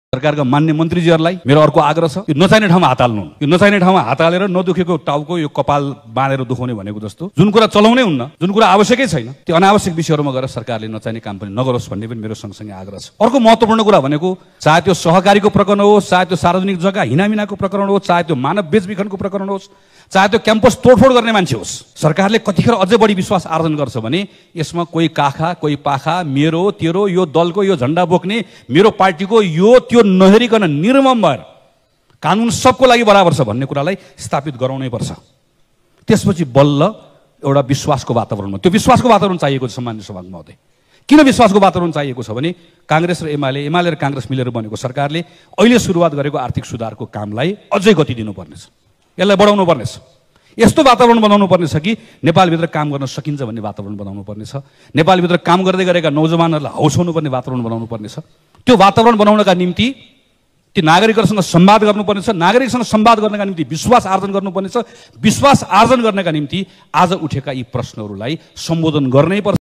सरकारका मान्य मन्त्रीजीहरूलाई मेरो अर्को आग्रह छ, यो नचाहिने ठाउँमा हात हाल्नु, यो नचाहिने ठाउँमा हात हालेर नदुखेको टाउको यो कपाल बाँधेर दुखाउने भनेको जस्तो जुन कुरा चलाउनै हुन्न, जुन कुरा आवश्यकै छैन, त्यो अनावश्यक विषयहरूमा गएर सरकारले नचाहिने काम पनि नगरोस् भन्ने पनि मेरो सँगसँगै आग्रह छ। अर्को महत्त्वपूर्ण कुरा भनेको चाहे त्यो सहकारीको प्रकरण होस्, चाहे त्यो सार्वजनिक जग्गा हिनामिनाको प्रकरण होस्, चाहे त्यो मानव बेचबिखनको प्रकरण होस्, चाहे त्यो क्याम्पस तोडफोड गर्ने मान्छे होस्, सरकारले कतिखेर अझै बढी विश्वास आर्जन गर्छ भने यसमा कोही काखा कोही पाखा, मेरो तेरो, यो दलको यो झण्डा बोक्ने, मेरो पार्टीको यो त्यो नहेरिकन निर्मम भएर कानुन सबको लागि बराबर छ भन्ने कुरालाई स्थापित गराउनै पर्छ। त्यसपछि बल्ल एउटा विश्वासको वातावरणमा, त्यो विश्वासको वातावरण चाहिएको छ। सम्माननीय सभामुख महोदय, किन विश्वासको वातावरण चाहिएको छ भने कांग्रेस र एमाले र कांग्रेस मिलेर बनेको सरकारले अहिले सुरुवात गरेको आर्थिक सुधारको कामलाई अझै गति दिनुपर्नेछ, यसलाई बढाउनु पर्नेछ। यस्तो वातावरण बनाउनु पर्नेछ कि नेपालभित्र काम गर्न सकिन्छ भन्ने वातावरण बनाउनु पर्नेछ। नेपालभित्र काम गर्दै गरेका नौजवानहरूलाई हौसलाउनु पर्ने वातावरण बनाउनु पर्नेछ। त्यो वातावरण बनाउनका निम्ति ती नागरिकहरूसँग संवाद गर्नुपर्नेछ, नागरिकसँग संवाद गर्नका निम्ति विश्वास आर्जन गर्नुपर्नेछ। विश्वास आर्जन गर्नका निम्ति आज उठेका यी प्रश्नहरूलाई सम्बोधन गर्नै पर्छ।